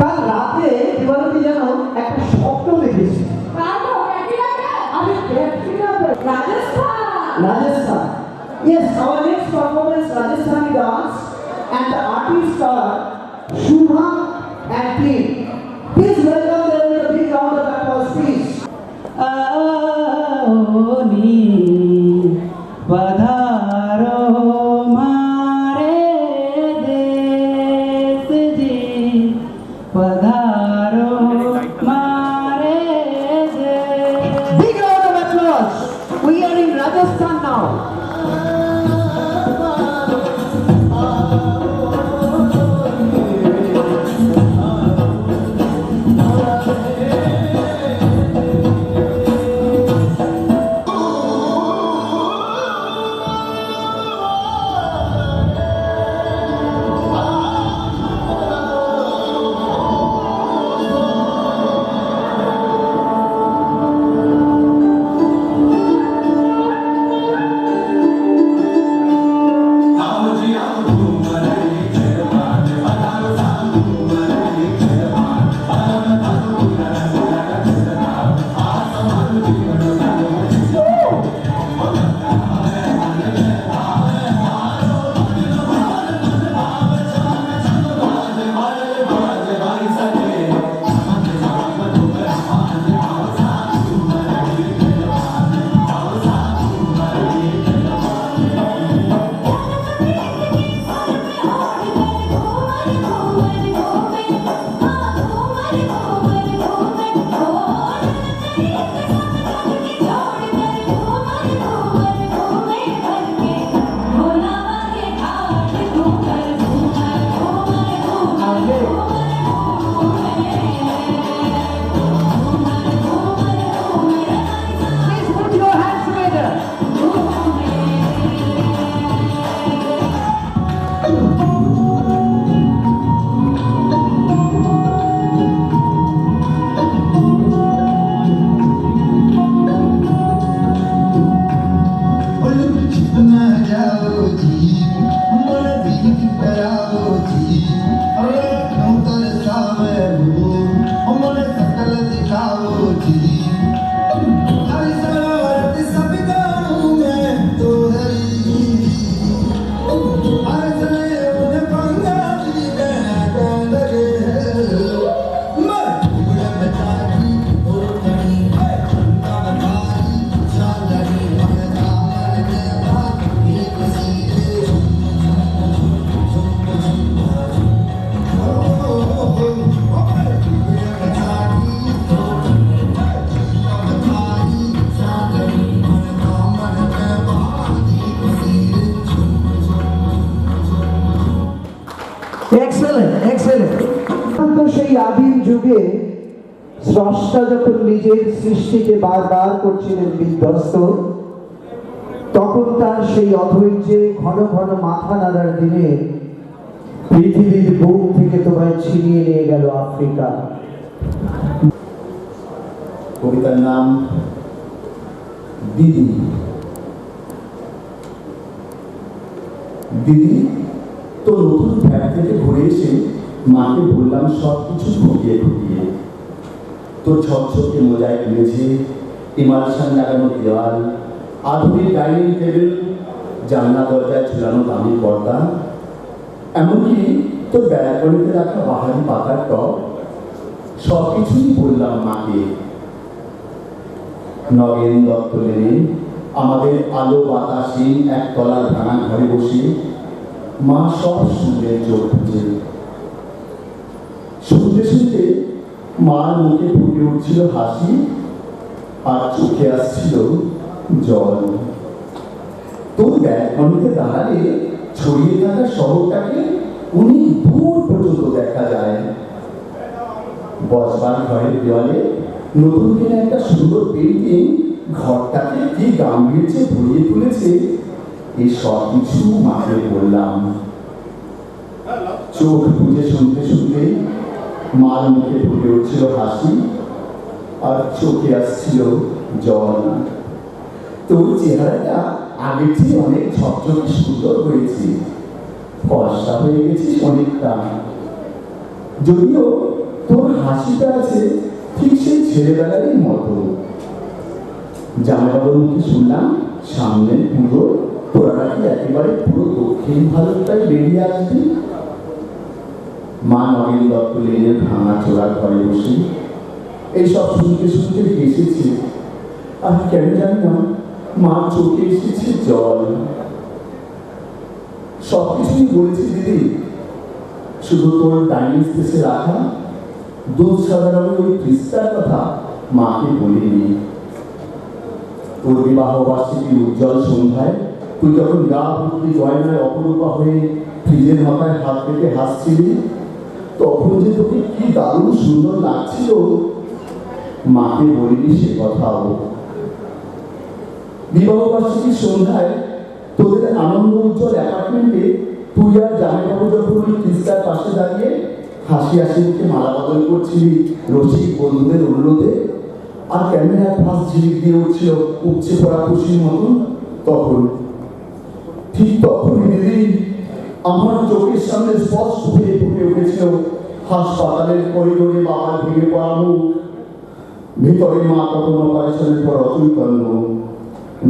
কাল রাতে দেবারতী যেন একটা স্বপ্ন দেখেছি। Rajasthan. Yes, our next performance Rajasthani dance and the artists are Shubha and team. Please welcome them with a big round of applause, please. Aoni padharo mare desh ji padharo mare desh. Big round of applause. We are in Rajasthan now. সেই আদিম যুগে স্রষ্টা যখন নিজের সৃষ্টিকে বারবার করছিলেন বিধ্বস্ত, তখন তার সেই অধৈর্যে ঘন ঘন মাথা নাড়ার দিনে পৃথিবীর বুক থেকে তোমায় ছিনিয়ে নিয়ে গেল আফ্রিকা। কবিতার নাম দিদি। দিদি, তো নতুন ফ্ল্যাট থেকে ঘুরে এসে মাকে বললাম সব কিছু খুঁটিয়ে খুঁটিয়ে। তোর ঝকঝকে মোজায় কিনেছে, ইমালশান লাগানো দেওয়াল, আধুনিক ডাইনিং টেবিল, জানলা দরজায় ঝুলানো দামি পর্দা, এমনকি তোর ব্যালকনিতে রাখা বাহারি পাতার টব, সব কিছুই বললাম মাকে। নগেন দত্ত লেনে আমাদের আলো বাতাসহীন একতলার ভাঙা ঘরে বসে মা সব শুনলেন চোখ বুঝে। শুনতে শুনতে মার মুখে ফুটে উঠছিল হাসি আর চোখে আসছিল জল। তোর ব্যালকনিতে দাঁড়ালে ছড়িয়ে থাকা শহরটাকে অনেক দূর পর্যন্ত দেখা যায়। বসবার ঘরের দেওয়ালে নতুন কিনে একটা সুন্দর পেন্টিং ঘরটাকে কি গাম্ভীর্যে ভরিয়ে তুলেছে, এই সব কিছু মাকে বললাম। চোখ বুঝে শুনতে শুনতে মার মুখে ফুটে উঠছিল হাসি আর চোখে আসছিল জল। তোর চেহারাটা আগের চেয়ে অনেক ঝকঝকে সুন্দর হয়েছে, ফর্সা হয়ে গেছিস অনেকটা। যদিও তোর হাসিটা আছে ঠিক সেই ছেলেবেলারই মতো। জামাইবাবুর মুখে শুনলাম সামনে পুরো তোরা নাকি একেবারে পুরো দক্ষিণ ভারতটাই বেরিয়ে আসবি। মা নগেন দত্ত লেনের ভাঙা চোরা ঘরে বসে এইসব শুনতে শুনতে হেসেছে। আর কেন জানি না মা চোখে এসেছে জল। সবকিছুই বলেছি দিদি, শুধু তোর ডাইনিং স্পেসে রাখা দুধ সাদা রঙের ওই ক্রিস্টার কথা মাকে বলিনি। তোর বিবাহ বার্ষিকীর উজ্জ্বল সন্ধ্যায় তুই যখন গা ভর্তি গয়নায় অপরূপা হয়ে ফ্রিজের মাথায় হাত পেতে হাসছিলি, তখন যে তোকে কি দারুণ সুন্দর লাগছিল মাকে বলিনি সে কথাও। বিবাহ বার্ষিকীর সন্ধ্যায় তোদের আনন্দ উজ্জ্বল অ্যাপার্টমেন্টে তুই আর জামাইবাবু যখন ওই ক্রিস্টার পাশে দাঁড়িয়ে হাসি হাসি মুখে মালা বদল করছিলি রসিক বন্ধুদের অনুরোধে, আর ক্যামেরার ফাঁস ঝিলিক দিয়ে উঠছিল উপচে পড়া খুশির মতন, তখন ঠিক তখনই দিদি আমার চোখের সামনে স্পষ্ট হয়ে ফুটে উঠেছিল হাসপাতালের করিডোরে বাবার ভেঙে পড়া মুখ। ভেতরে মা তখন অপারেশনের পর অচৈতন্য।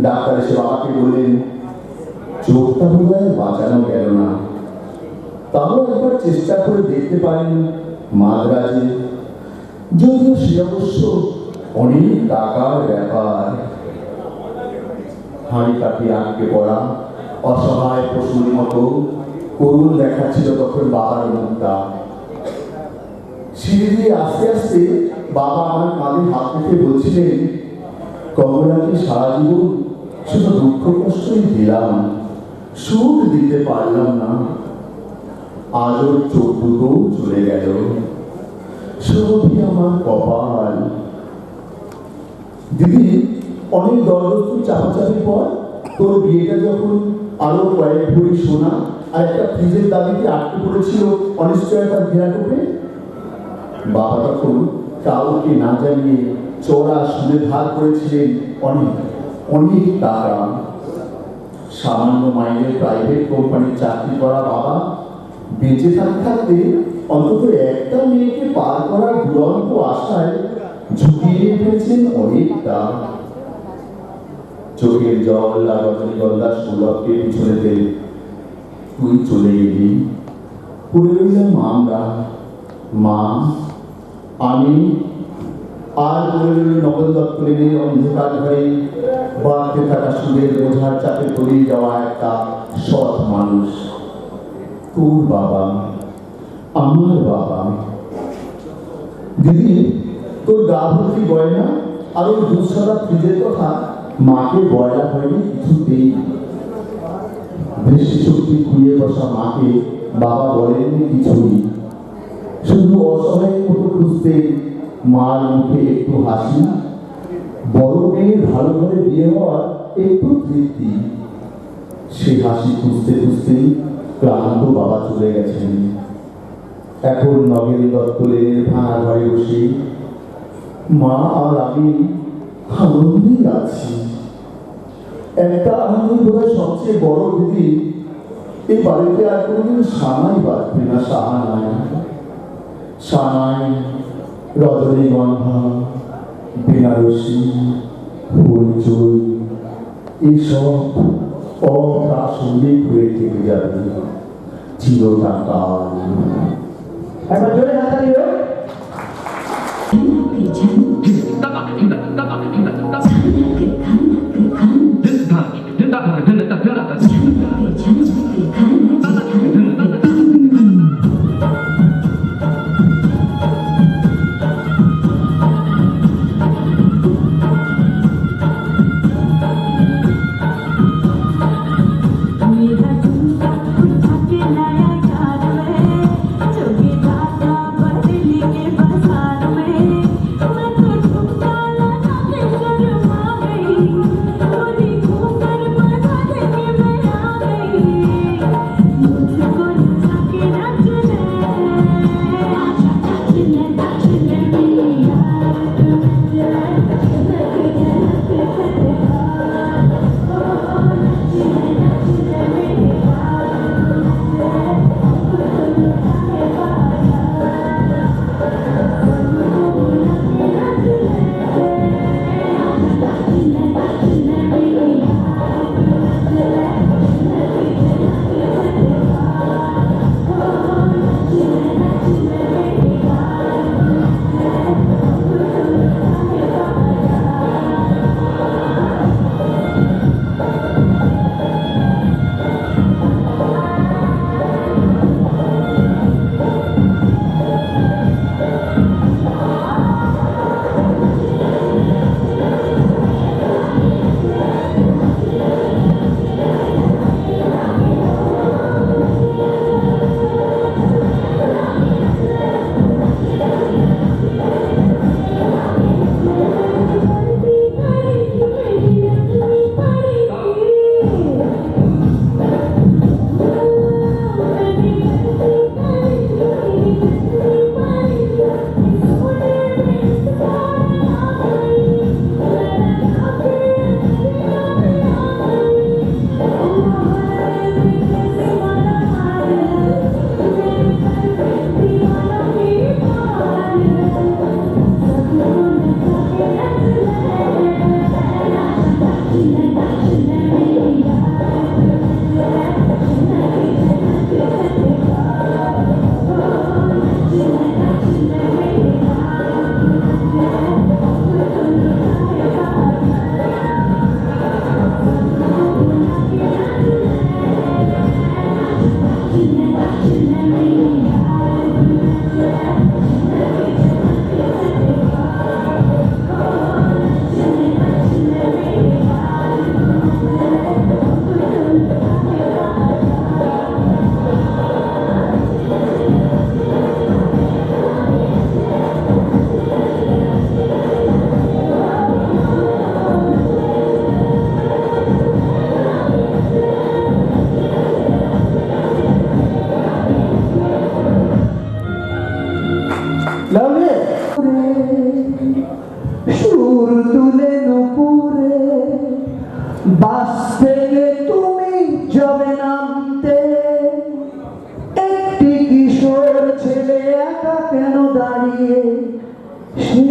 ডাক্তার এসে বাবাকে বললেন চোখটা বোধহয় বাঁচানো গেল না, তাও একবার চেষ্টা করে দেখতে পারেন মাদ্রাজে, যদিও সে অবশ্য অনেক টাকার ব্যাপার। হাঁড়ি কাঠি আটকে পড়া অসহায় পশুর মতো করুণ দেখাচ্ছিল তখন বাবার মুখটা। সিঁড়ি দিয়ে আস্তে আস্তে বাবা আমার কাঁধে হাত রেখে বলছিলেন, কমলাকে সারা জীবন শুধু দুঃখ কষ্টই দিলাম, সুখ দিতে পারলাম না। আজ ওর চোখ দুটো চলে গেল, সবই আমার কপাল। দিদি অনেক দরদস্তুর চাপাচাপির পর তোর বিয়েটা যখন আরো কয়েক ভরি সোনা আর একটা ফ্রিজের দাবিতে আটকে পড়েছিল অনিশ্চয়তার ঘেরাটোপে, বাবা তখন কাউকে না জানিয়ে চড়া সুদে ধার করেছিলেন অনেক অনেক টাকা। সামান্য মাইনের প্রাইভেট কোম্পানির চাকরি করা বাবা বেঁচে থাকতে অন্তত একটা মেয়েকে পার করার দুরন্ত আশায় ঝুঁকিয়ে ফেলছেন অনেকটা। চোখের জল আর রজনীগন্ধার সৌরভকে পিছনেতে তুই চলে গেলি, পড়ে রইলাম আমরা, মা আমি আর পড়ে রইল নগেন দত্ত লেনের অন্ধকার ঘরে বাড়তে থাকা সুদের বোঝার চাপে তলিয়ে যাওয়া একটা সৎ মানুষ। তোর বাবা, আমার বাবা। দিদি তোর গা ভর্তি গয়না আর ওই দুধ সাদা ফ্রিজের কথা মাকে বলা হয়নি কিছুতেই। দৃষ্টি শক্তি খুঁড়িয়ে বসা মাকে বাবা বলেননি কিছুই, শুধু অসহায় মতো খুঁজতে মার মুখে একটু হাসি, বড় মেয়ের ভালো ঘরে বিয়ে হওয়ার একটু তৃপ্তি। সে হাসি খুঁজতে খুঁজতেই ক্লান্ত বাবা চলে গেছেন। এখন নগেন দত্ত লেনের ভাঙা ঘরে বসে মা আর আমি আনন্দেই আছি। একটা আনন্দই বোধহয় সবচেয়ে বড় দিদি, এই বাড়িতে আর কোনোদিন সানাই বাঁধবে না। সানাই রজনীগন্ধা বেনারসি হইচই এসব অপ্রাসঙ্গিক হয়ে থেকে যাবে চিরকাল। একবার জোরে হাতালি হোক। नया याद में जो भी बात बदली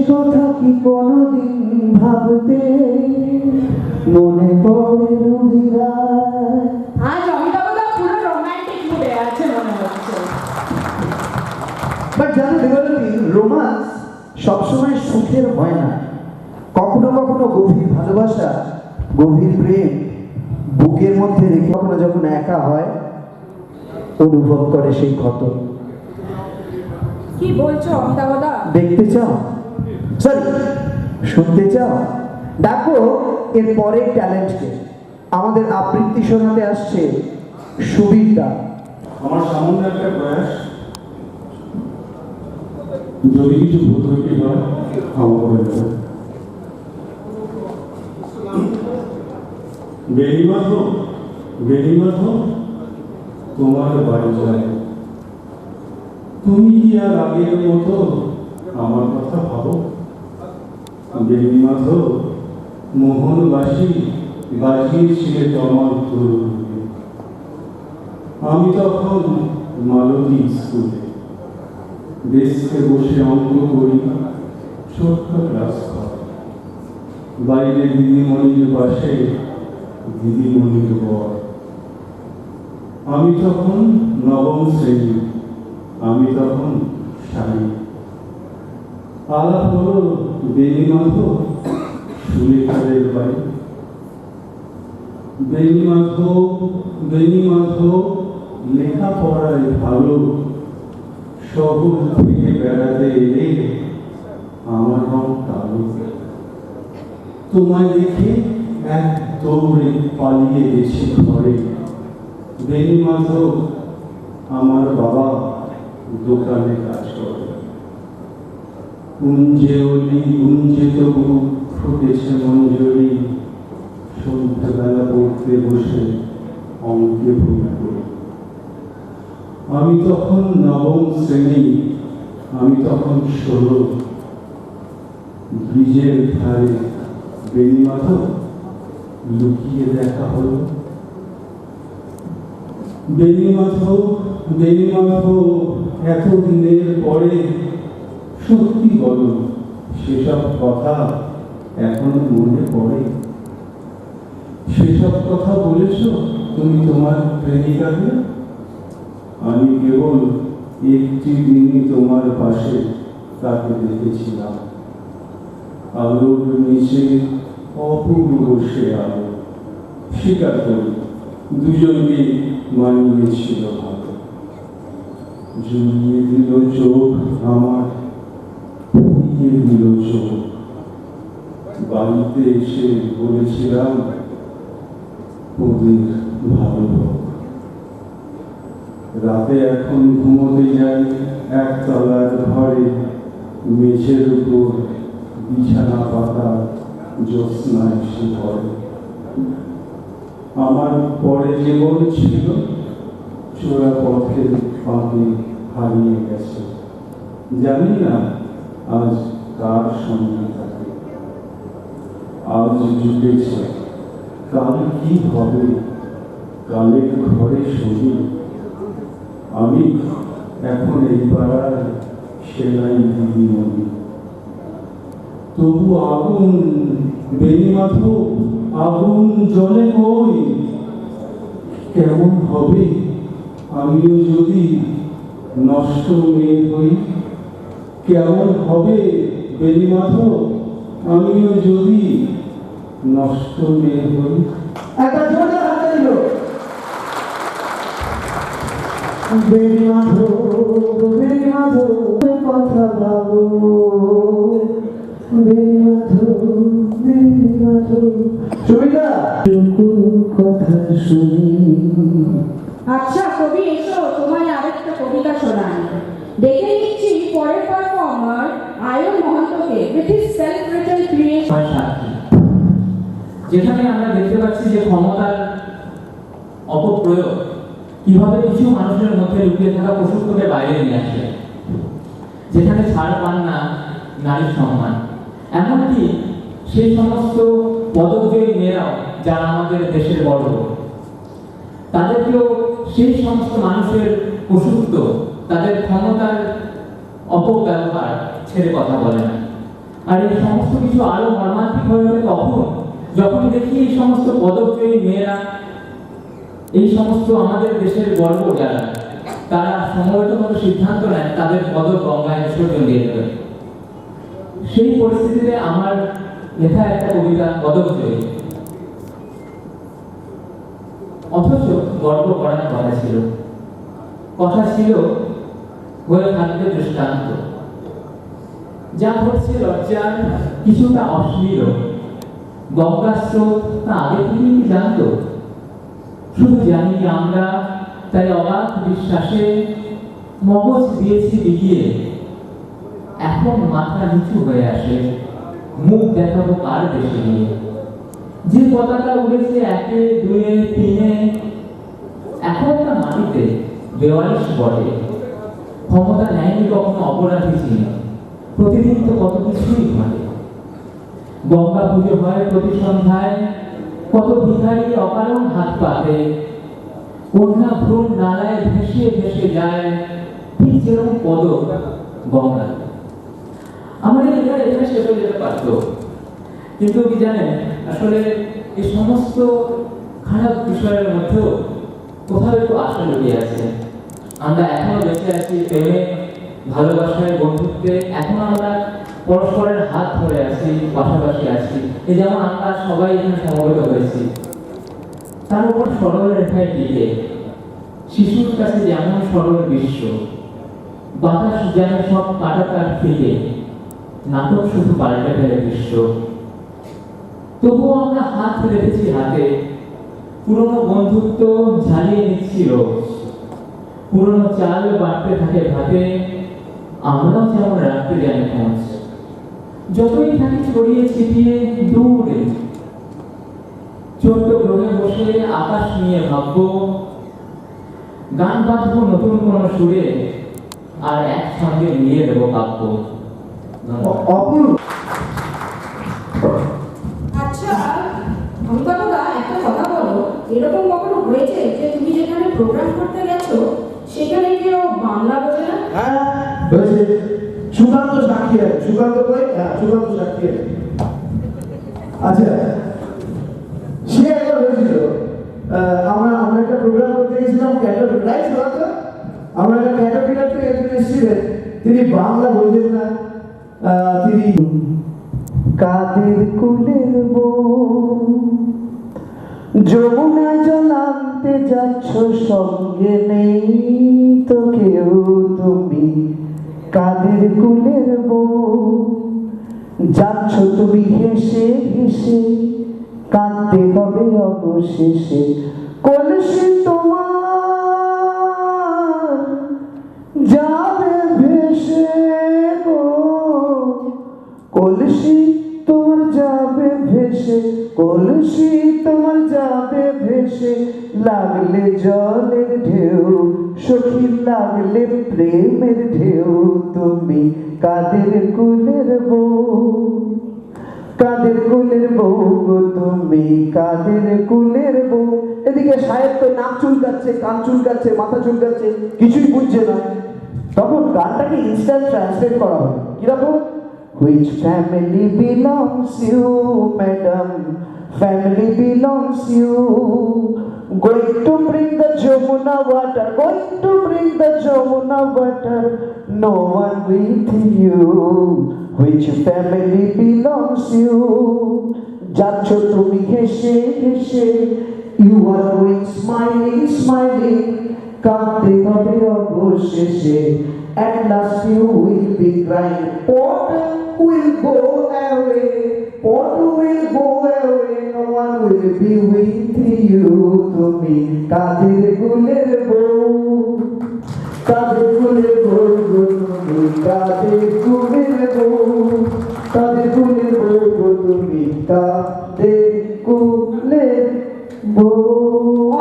কথা কি কোনদিন ভাবতে মনে পড়ে রুধিরায়। আজ অমিতাভদা পুরো রোমান্টিক মুডে আছে মনে হচ্ছে। বাট জানো দেবালতি, রোমান্স সবসময় সুখের হয় না। কখনো কখনো গভীর ভালোবাসা, গভীর প্রেম বুকের মধ্যে রেখে কখনো যখন একা হয় অনুভব করে সেই ক্ষত। কি বলছো অমিতাভদা? দেখতে চাও, সরি শুনতে চাও? দেখো এর পরের ট্যালেন্টকে। আমাদের আবৃত্তি শোনাতে আসছে সুবীর দা। আমার সামান্য একটা প্রয়াস, যদি কিছু ভুল ত্রুটি হয় ক্ষমা করে দেবে। বেণীমাধ তোমার বাড়ি যায়, তুমি কি আর আগের মতো আমার কথা ভাবো? বেণীমাধ মোহনবাসী বাজিয়েছিলে তোমার দুর্গে। আমি তখন মালতী স্কুলে ডেস্কে বসে অঙ্ক করি, ছোট্ট ক্লাস ঘর, বাইরে দিদিমণির পাশে দিদিমণির বর। আমি তখন নবম শ্রেণী, আমি তখন শাড়ি। আলাপ হলো বেণীমাধ সুলেখাদের বাড়ি। বেণীমাধ লেখাপড়ায় ভালো, শহর থেকে বেড়াতে এলে আমার রং কালো। তোমায় দেখে এক দৌড়ে পালিয়ে গেছি ঘরে। বেণীমাধ আমার বাবা দোকানে কাজ করে। কুঞ্জে অলি কুঞ্জে তবু ফুটেছে মঞ্জরি, সন্ধ্যাবেলা পড়তে বসে অঙ্কে ভুল করি। আমি তখন নবম শ্রেণী, আমি তখন 16। ব্রিজের ধারে বেণীমাধ লুকিয়ে দেখা হলো। বেণীমাধ এতদিনের পরে সত্যি বলো, সেসব কথা এখনো মনে পড়ে? সেসব কথা বলেছ তুমি তোমার প্রেমিকাকে? আমি কেবল একটি দিনই তোমার পাশে তাকে দেখেছিলাম। আলোর নিচে অপূর্ব সে আলো, স্বীকার করি দুজনকে মানিয়েছিল ভালো। জুড়িয়ে দিল চোখ আমার, পুড়িয়ে দিল চোখ। বাড়িতে এসে বলেছিলাম ওদের ভালো হোক। রাতে এখন ঘুমোতে যাই একতলার ঘরে, মেঝের উপর বিছানা পাতা জ্যোৎস্নায় শিহরে। আমার পরে জীবন ছিল চোরা পথের ফাঁকে হারিয়ে গেছে। জানি না আজ কার সঙ্গে থাকে। আজ জুটেছে, কাল কি হবে? কালের ঘরে শুনি আমি এখন এই পাড়ার সেলাই দিদিমণি। তবু আগুন বেণীমাধ, আগুন জ্বলে কই? কেমন হবে আমিও যদি নষ্ট মেয়ে হই? কেমন হবে বেণীমাধ আমিও যদি নষ্ট মেয়ে হই? একটা জোরে হাতে দিল। বেণীমাধ কথা ভাবো, বেণীমাধ সুবিধা কথা শুনি। আচ্ছা কবি এসো, তোমায় আরেকটা কবিতা শোনাই। দেখে নিচ্ছি পরের পারফর্মার আয়ন মহন্তকে with his self-written creation। যেখানে আমরা দেখতে পাচ্ছি যে ক্ষমতার অপপ্রয়োগ কিভাবে কিছু মানুষের মধ্যে লুকিয়ে থাকা পশুত্বকে বাইরে নিয়ে আসে, যেখানে ছাড় পান না নারীর সম্মান। এমনকি সেই সমস্ত পদকজয়ী মেয়েরাও যারা আমাদের দেশের গর্ব, তাদেরকেও সেই সমস্ত মানুষের পশুত্ব, তাদের ক্ষমতার অপব্যবহার ছেড়ে কথা বলে না। আর এই সমস্ত কিছু আরো মর্মান্তিক হয়ে ওঠে তখন যখন দেখি এই সমস্ত পদকজয়ী মেয়েরা, এই সমস্ত আমাদের দেশের গর্ব যারা, তারা সমবেতভাবে সিদ্ধান্ত নেয় তাদের পদক গঙ্গায় বিসর্জন দিয়ে দেবে। সেই পরিস্থিতিতে আমার লেখা একটা কবিতা পদকজয়ী, অথচ গর্ব করার কথা ছিল হয়ে থাকবে দৃষ্টান্ত। যা ঘটছে লজ্জার কিছুটা অশ্লীল, গঙ্গা স্রোত তা আগে থেকেই জানতো, শুধু জানি আমরা তাই অবাক বিশ্বাসে মগজ দিয়েছি বিকিয়ে। এখন মাথা নিচু হয়ে আসে, মুখ দেখাবো কার দেশে নিয়ে। যে পতাকা উড়েছে 1, 2, 3, এখন তা মাটিতে 42 বটে। ক্ষমতা নেয়নি কখনো অপরাধী চিনে, প্রতিদিন তো কত কিছুই ঘটে। গঙ্গা পুজো হয় প্রতি সন্ধ্যায়, কত ভিখারি অকারণ হাত পাতে। কন্যা ভ্রূণ নালায় ভেসে ভেসে যায়, ঠিক যেরকম পদক গঙ্গা। আমাদের এখানে শেষ হয়ে যেতে পারত, কিন্তু কি জানেন, আসলে এই সমস্ত খারাপ বিষয়ের মধ্যেও কোথাও একটু আশা লুকিয়ে আছে। আমরা এখনো বেঁচে আছি প্রেমে, ভালোবাসায়, বন্ধুত্বে। এখন আমরা পরস্পরের হাত ধরে আছি, পাশাপাশি আছি। এই যেমন আমরা সবাই এখানে সমবেত হয়েছি, তার উপর সরল রেখায় টিকে। শিশুর কাছে যেমন সরল বিশ্ব, বাতাস যেন সব কাটাতার থেকে, নাটক শুধু পাল্টে ফেলে বিশ্ব। তবুও আমরা হাত রেখেছি হাতে, পুরনো বন্ধুত্ব ঝালিয়ে নিচ্ছি রোজ। পুরনো চাল বাড়তে থাকে ভাতে, আমরাও যেমন রাখতে জানি খোঁজ। যতই থাকি ছড়িয়ে ছিটিয়ে দূরে, ছোট্ট গ্রহে বসে আকাশ নিয়ে ভাববো, গান বাঁধবো নতুন কোন সুরে, আর একসঙ্গে নিয়ে দেবো কাব্য। অপূর্ব। আচ্ছা অমিতাভদা, একটা কথা বলো, এরকম কখনো হয়েছে যে তুমি যেখানে প্রোগ্রাম করতে গেছো সেখানে কেউ বাংলা বোঝে না? হ্যাঁ হয়েছে। সুকান্ত সাক্ষী আছে, সুকান্ত কই? হ্যাঁ সুকান্ত সাক্ষী আছে। আচ্ছা, সে একবার হয়েছিল, আমরা একটা প্রোগ্রাম করতে গেছিলাম ক্যাটারপিলার, সুকান্ত। আমরা একটা ক্যাটারপিলার থেকে একজন এসেছিলেন, তিনি বাংলা বোঝেন না। তিনি কাদের কুলের বউ, যমুনা জল আনতে যাচ্ছ, সঙ্গে নেই তো কেউ, তুমি কাদের কুলের বউ। যাচ্ছ তুমি হেসে হেসে, কাঁদতে হবে অবশেষে। কলসি তোমার যাবে ভেসে গো, কলসি তোমার যাবে ভেসে, কলসি তোমার যাবে ভেসে। লাগলে জলের ঢেউ সখী, লাগলে প্রেমের ঢেউ, তুমি কাদের কুলের বউ, কাদের কুলের বউ গো, তুমি কাদের কুলের বউ। এদিকে সাহেব তো নাক চুলকাচ্ছে, কান চুলকাচ্ছে, মাথা চুলকাচ্ছে, কিছুই বুঝছে না। তখন গানটাকে ইনস্ট্যান্ট ট্রান্সলেট করা হয় কিরকম? Which family belongs you, madam? Family belongs you. Going to bring the Jamuna water, going to bring the Jamuna water. No one with you. Which family belongs you? যাচ্ছো তুমি হেসে হেসে, you are going smiling smiling, কাঁদতে হবে অবশেষে। At last you will be crying, pot will go away, pot will go away, no one will be with you. তুমি কাদের কুলের বউ, কাদের কুলের বউ গো, তুমি কাদের কুলের বউ, কাদের কুলের বউ গো, তুমি কাদের কুলের বউ।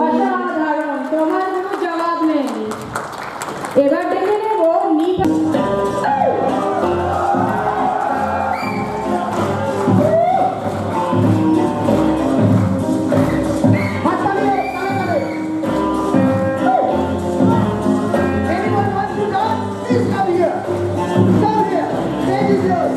অসাধারণ, তোমার কোনো জবাব নেই। এবার ডেকে নেবো Nipa. Anyone wants to dance? Please come here. Come here. Stage is yours.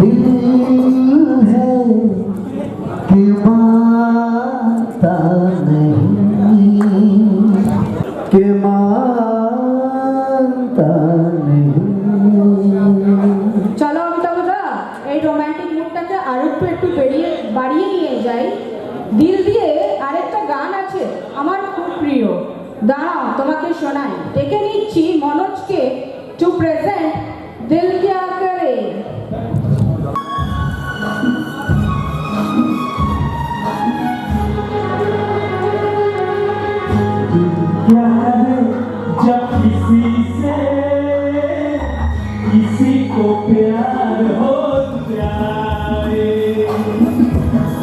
दिल है कि मानता नहीं, कि मानता नहीं। চলো অমিতাভদা, এই রোমান্টিক মুডটাকে আরো একটু বাড়িয়ে নিয়ে যাই। দিল দিয়ে আরেকটা গান আছে আমার খুব প্রিয়, দাঁড়াও তোমাকে শোনাই। ডেকে নিচ্ছি মনোজকে টু প্রেজেন্ট দিল ক্যা করে। क्या करे जब किसी से किसी को प्यार हो जाए,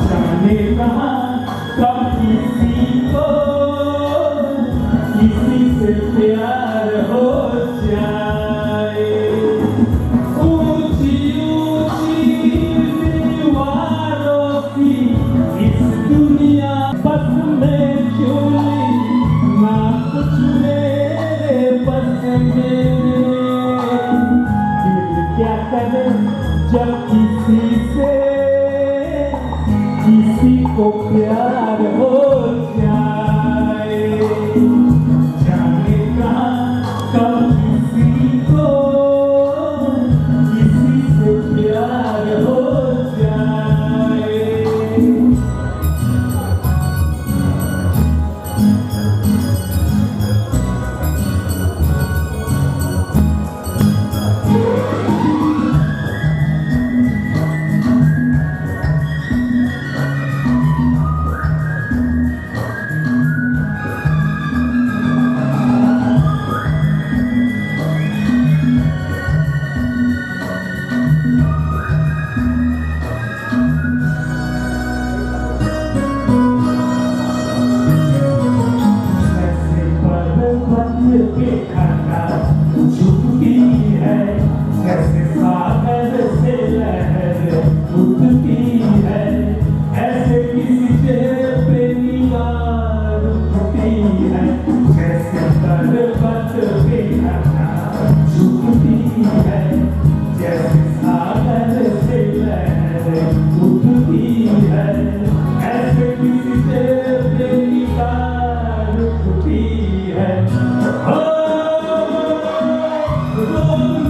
जाने कहाँ कब किसी को किसी से प्यार हो जाए। ऊंची ऊंची दीवारों की इस दुनिया बस में चूली ना कुछ मेरे बस में। दिल क्या करे जब किसी से किसी को प्यार हो जाए, जाने कहाँ कब किसी को किसी से प्यार हो जाए। ऐसे पर्वत पे खड़ा झुकती है, ऐसे सागर से लहर उठती है, ऐसे किसी चेहरे पे निगाह रुकती है। जैसे पर्वत पे खड़ा झुकती है, जैसे सागर से लहर उठती है, ऐसे किसी चेहरे पे निगाह रुकती है। हो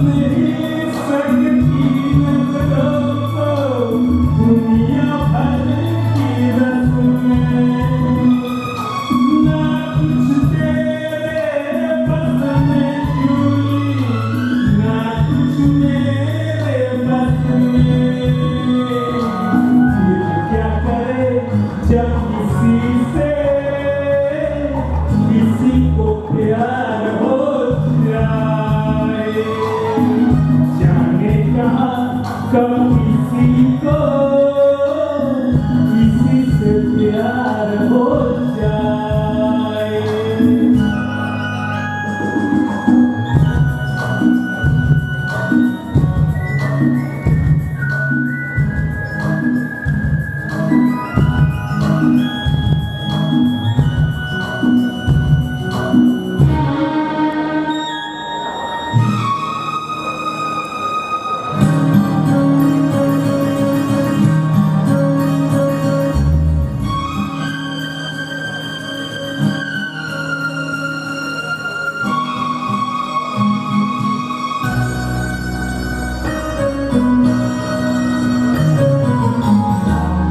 नहीं सकती नजरों को दुनिया भर की रस्में, ना कुछ तेरे बस में चूली, ना कुछ मेरे बस में। दिल क्या करे जब किसी से किसी को प्यार हो जाए, जाने कहाँ कब किसी को किसी से प्यार हो जाए।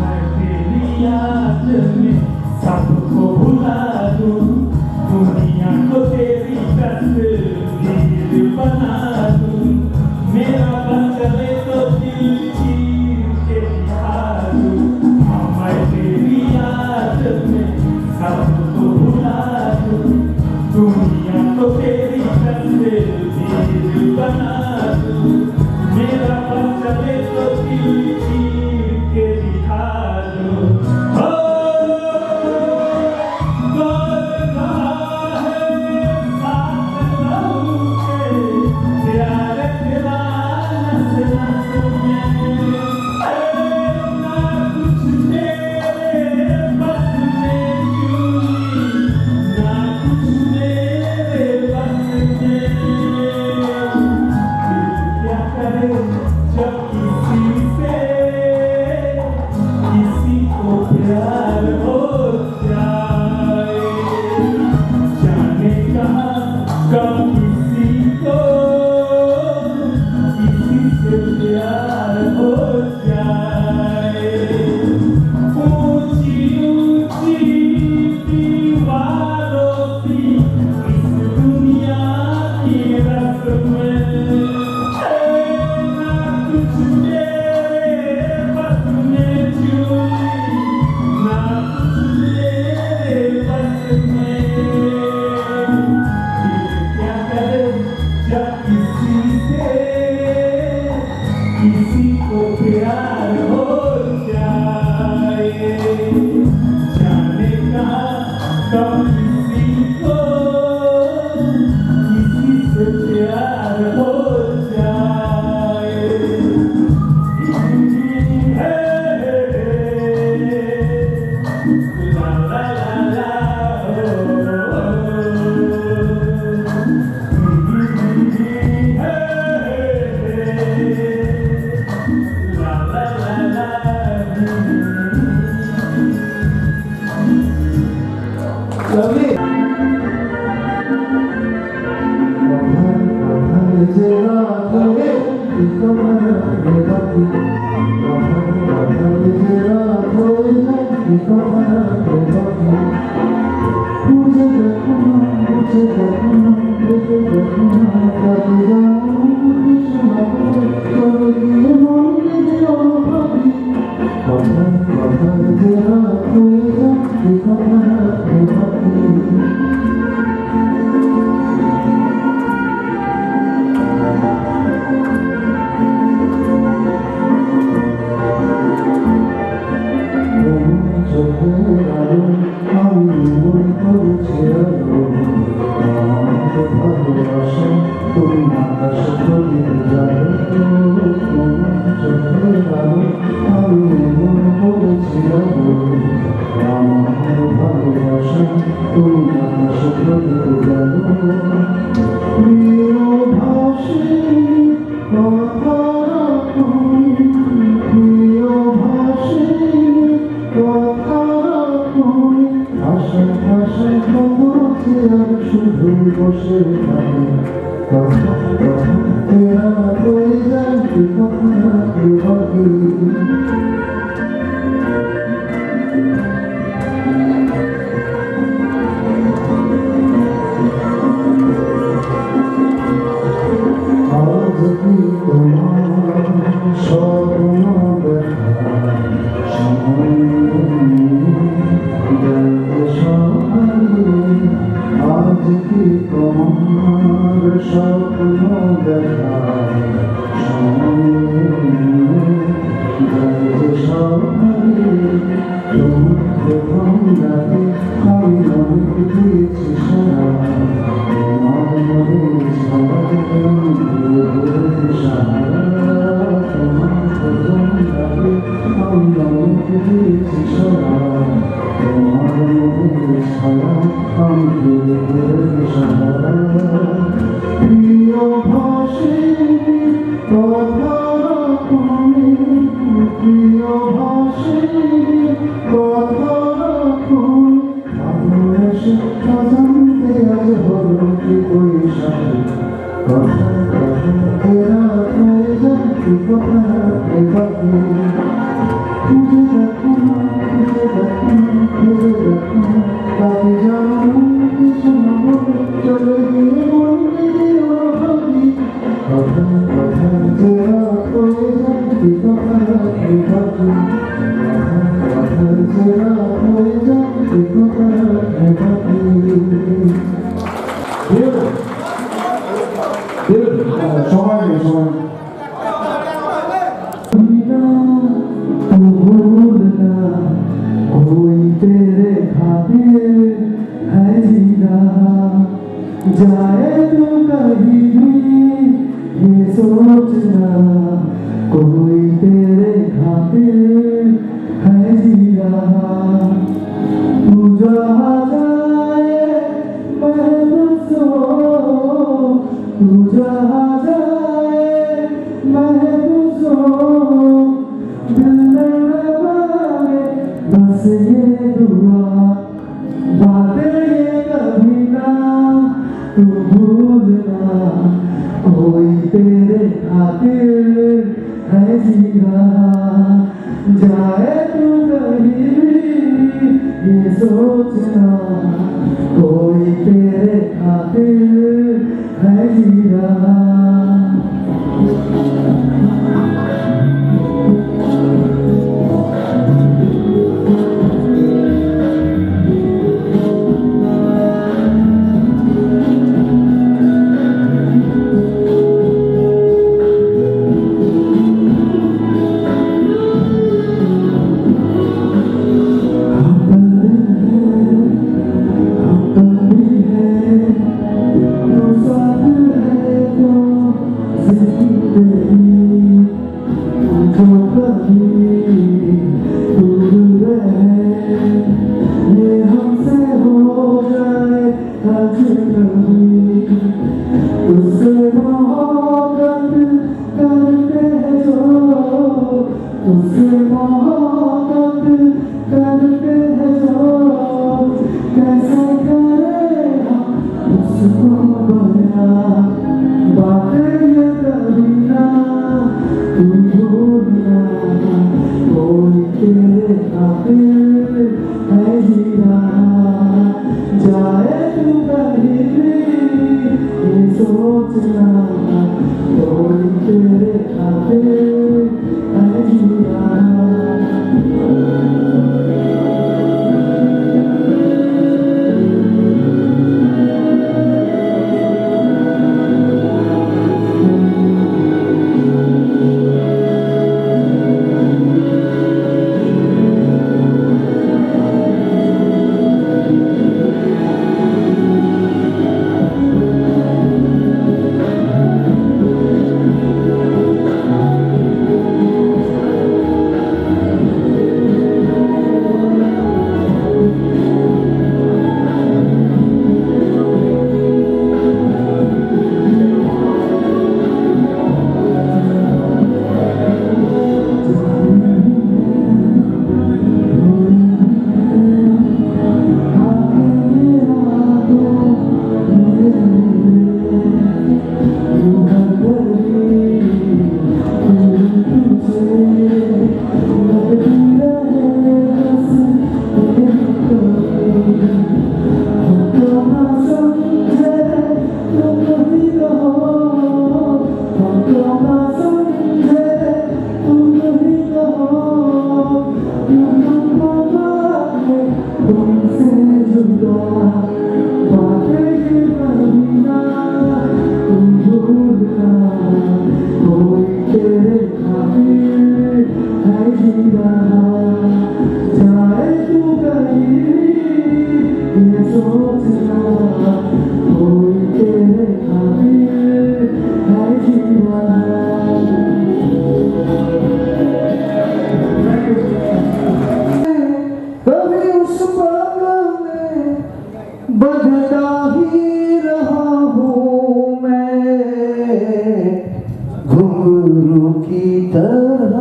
मैं तेरी याद में सबको भुला दूं, दुनिया को तेरी तस्वीर बना दूं। मेरा बन चले तो दिल चीर के दिखा दूं। हाँ, मैं तेरी याद में सबको भुला दूं, दुनिया को तेरी तस्वीर बना दूं। मेरा बन चले तो दिल चीर के दिखा दूं। हो कौन कहा है साथ रहूं के, प्यार तेरा नस नस में। किसी को प्यार हो जाए, जाने कहा कब किसी को किसी से प्यार हो जाए। ला ला ला ला Lovely. तुझसे मोहब्बत करते हैं जो कैसे करे हम उसको बयां बातें ये कभी ना तू भूलना कोई तेरे खातिर है जीना जाए तू कहीं भी ये सोचना कोई तेरे खातिर है जीना कभी उस पागल में बजता ही रहा हूँ मैं घुंघरू की तरह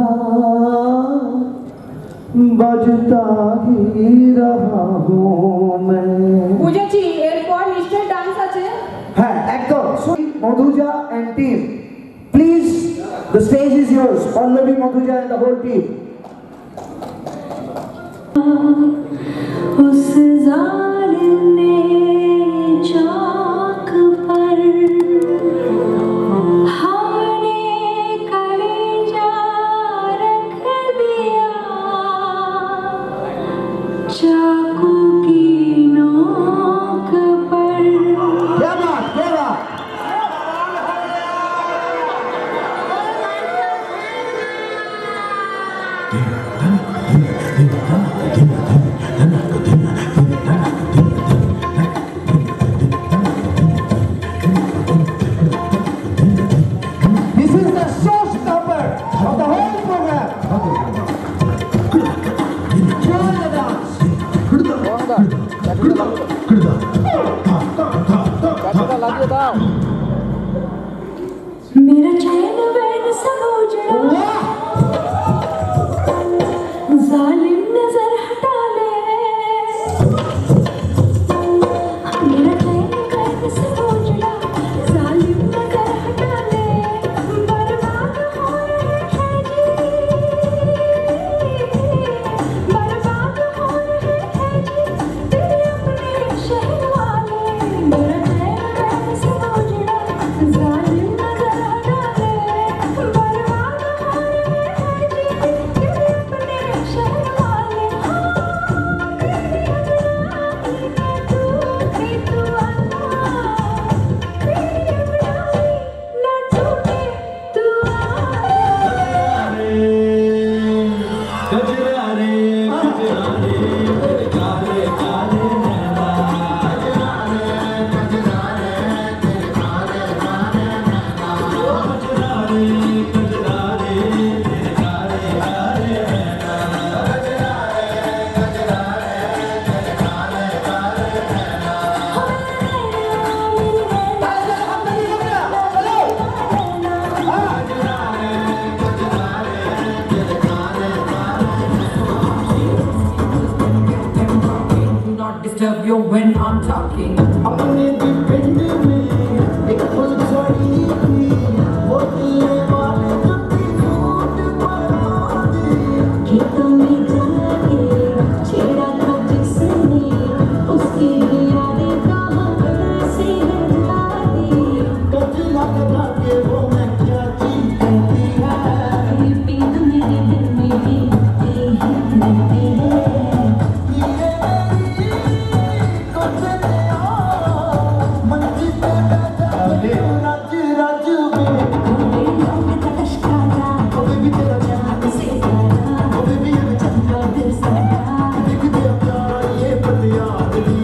बजता ही रहा हूँ मैं বুঝেছি এরপর নিশ্চয় ডান্স আছে হ্যাঁ একদম Madhuja and team please the stage is yours Pallavi Madhuja and the whole team उस जालिम ने चाक पर हमने कलेजा रख दिया चाकू की नोक पर क्या बात This is the showstopper of the whole program. Join the dance. मेरा चैन वैन सब उजड़ा जालिम नजर हटा ले radio when I'm talking. अपने डिपेंड में एक फुल छोड़ी थी वो दिल वाले जो थी झूठ बना दी कि तुम्हें जाके छेड़ा था जिसने उसकी यादें कहाँ से हटा दी कभी लगता कि वो मैं क्या चीज कहती है ये पीन मेरे दिल में भी रहती है ये मेरी कुछ मन की रज रज में कोई लोग तकशकारा कभी भी तेरा जान से तारा कभी भी ये चंदा दिल सदा कभी भी तेरा प्यार ये फरियाद दी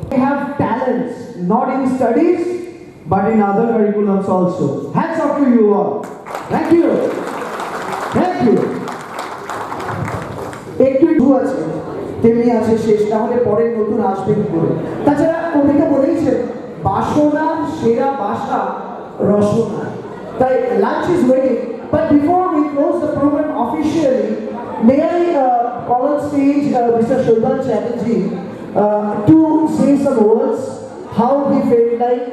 They have talents, not in studies, but in other curriculums also. Hats off to you all. Thank you. Thank you. একটু একটু আছে তেমনি আছে শেষ, তাহলে পরে নতুন আসবেন করে। তাছাড়া কবিতা বলেইছেন বাসনার সেরা বাসা রসনা। তাই lunch is waiting, but before we close the program officially, may I call on stage Mr. Shobhan Chatterjee to say some words how we felt like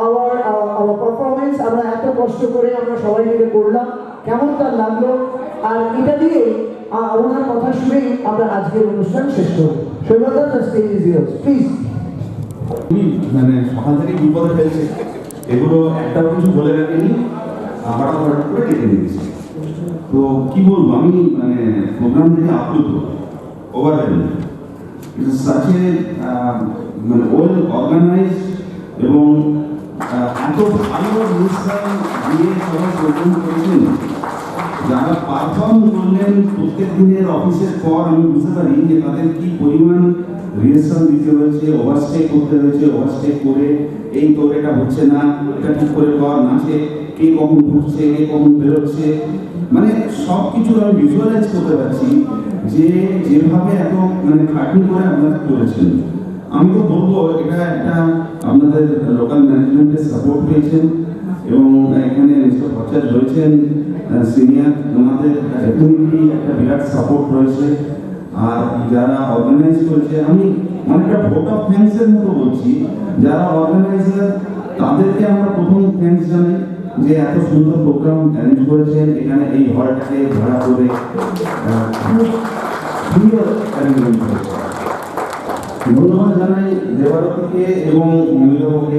our performance. আমরা এত কষ্ট করে আমরা সবাই মিলে করলাম, কেমন তার লাগলো, আর এটা দিয়ে ওনার কথা শুনেই আমরা আজকের অনুষ্ঠান শেষ করব। Shobhan, the stage is yours, please. মানে সকাল থেকে বিপদে ফেলছে, এগুলো একটাও কিছু বলে রাখেনি, হঠাৎ হঠাৎ করে ডেকে দিয়েছে। তো কি বলবো, আমি মানে প্রোগ্রাম থেকে আপ্লুত, overwhelmed. It is such a মানে ওয়েল অর্গানাইজড এবং এত ভালো অনুষ্ঠান দিয়ে সবাই প্রোগ্রাম করেছেন। যারা পারফর্ম করলেন প্রত্যেক দিনের অফিসের পর, আমি বুঝতে পারি যে তাদের কি পরিমাণ রিহার্সাল দিতে হয়েছে, ওভারস্টেক করতে হয়েছে, ওভারস্টেক করে এই তোর এটা হচ্ছে না, এটা ঠিক করে কর, নাচে কে কখন ঢুকছে, কে কখন বেরোচ্ছে, মানে সব কিছু আমি ভিজুয়ালাইজ করতে পারছি যে যেভাবে এত মানে খাটনি করে আপনারা করেছেন। আমি তো বলবো এটা একটা আপনাদের লোকাল ম্যানেজমেন্টের সাপোর্ট পেয়েছেন এবং এখানে মিস্টার ভট্টাচার্য রয়েছেন সিনিয়র, আমাদের ডেফিনেটলি একটা বিরাট সাপোর্ট রয়েছে। আর যারা অর্গানাইজ করেছে, আমি অনেকটা ভোট অফ থ্যাঙ্কসের মতো বলছি, যারা অর্গানাইজার তাদেরকে আমরা প্রথম থ্যাঙ্কস জানাই যে এত সুন্দর প্রোগ্রাম অ্যারেঞ্জ করেছেন, এখানে এই হলটাকে ভাড়া করে সুন্দর অ্যারেঞ্জমেন্ট করেছে। ধন্যবাদ জানাই দেবারতীকে এবং মহিলাকে,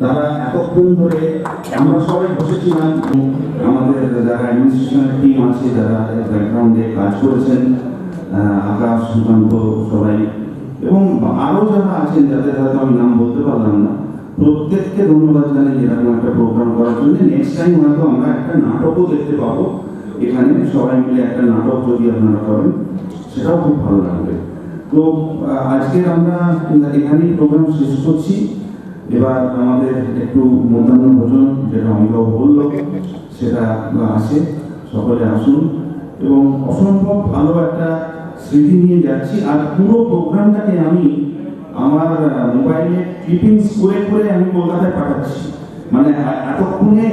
তারা এতক্ষণ ধরে আমরা সবাই বসেছিলাম, আমাদের যারা অ্যাডমিনিস্ট্রেশনের টিম আছে, যারা ব্যাকগ্রাউন্ডে কাজ করেছেন, আকাশ, সুকান্ত, সবাই এবং আরও যারা আছেন যাদের হয়তো আমি নাম বলতে পারলাম না, প্রত্যেককে ধন্যবাদ জানাই এরকম একটা প্রোগ্রাম করার জন্য। নেক্সট টাইম হয়তো আমরা একটা নাটকও দেখতে পাবো এখানে, সবাই মিলে একটা নাটক যদি আপনারা করেন সেটাও খুব ভালো লাগবে। তো আজকে আমরা এখানেই প্রোগ্রাম শেষ করছি। এবার আমাদের একটু মধ্যাহ্ন ভোজন, যেটা অমিতাভ বললো, সেটা আছে, সকলে আসুন এবং অসম্ভব ভালো একটা স্মৃতি নিয়ে যাচ্ছি। আর পুরো প্রোগ্রামটাকে আমি আমার মোবাইলে ক্লিপিংস করে করে আমি কলকাতায় পাঠাচ্ছি। মানে এতক্ষণে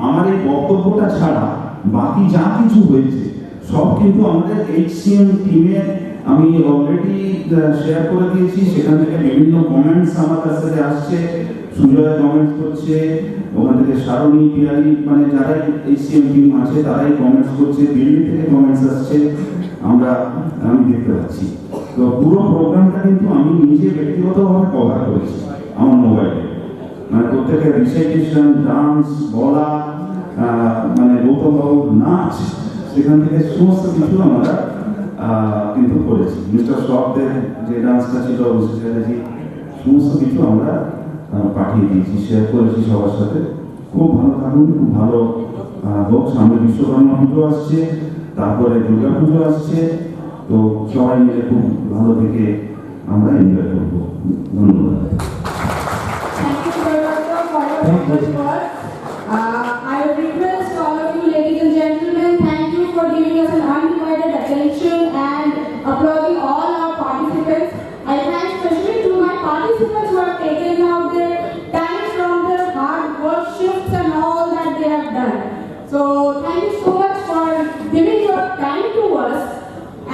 আমার এই বক্তব্যটা ছাড়া বাকি যা কিছু হয়েছে সব কিন্তু আমাদের HCM টিমের আমি অলরেডি শেয়ার করে দিয়েছি। সেখান থেকে বিভিন্ন কমেন্টস আমার কাছ থেকে আসছে, সুজয় কমেন্টস করছে, ওখান থেকে সারণী পিয়ারি, মানে যারা HCM টিম আছে তারাই কমেন্টস করছে, দিল্লি থেকে কমেন্টস আসছে, আমি দেখতে পাচ্ছি। তো পুরো প্রোগ্রামটা কিন্তু আমি নিজে ব্যক্তিগতভাবে কভার করেছি আমার মোবাইলে। মানে প্রত্যেকের রিসাইটেশন, ডান্স, বলা, মানে গৌতম বাবুর নাচ, সেখান থেকে সমস্ত কিছু আমরা কিন্তু করেছি। মিস্টার শকদের যে ডান্সটা ছিল, চ্যাটার্জি, সমস্ত কিছু আমরা পাঠিয়ে দিয়েছি, শেয়ার করেছি সবার সাথে। খুব ভালো থাকুন, খুব ভালো হোক। সামনে বিশ্বকর্মা পুজো আসছে, তারপরে দুর্গা পুজো আসছে, তো সবাই মিলে খুব ভালো থেকে আমরা এনজয় করবো। ধন্যবাদ। Thank you very much sir, for your wonderful words. I would request all of you, ladies and gentlemen, thank you for giving us an undivided attention and applauding all our participants. I thank especially to my participants who have taken out their time from their hard work shifts and all that they have done. So thank you so much for giving your time to us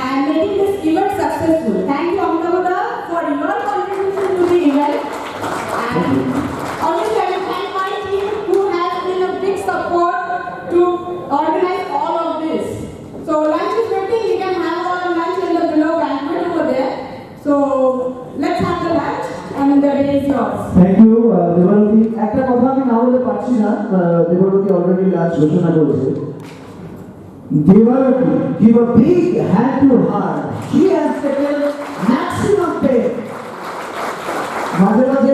and making this event successful. Thank you, Amrita, for your contribution to the event. And obviously, I will thank my team who has been a big support to organize all of this. So lunch is ready. We can have our lunch in the below banquet over there. So let's have the lunch, and the day is yours. Thank you Debarati. একটা কথা আমি না বলে পারছি না, Debarati already lunch ঘোষণা করেছে। Debarati, give a big hand to her. She has taken maximum pain. মাঝে মাঝে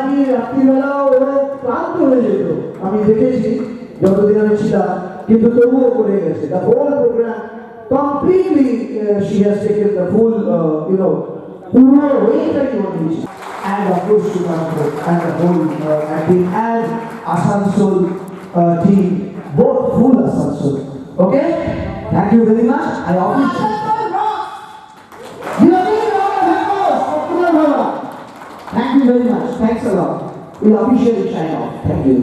আমি রাত্রিবেলা ওরা ক্লান্ত হয়ে যেত, আমি দেখেছি যতদিন আমি ছিলাম, কিন্তু তবুও করে গেছে। The whole program completely she has taken the full পুরো ওয়েটাই করে দিয়েছে। And of course Srinathpur and the whole acting and Asansol team, both full Asansol. Okay? Thank you very much. I officially thank you very much. Thanks a lot. We'll officially sign off. Thank you.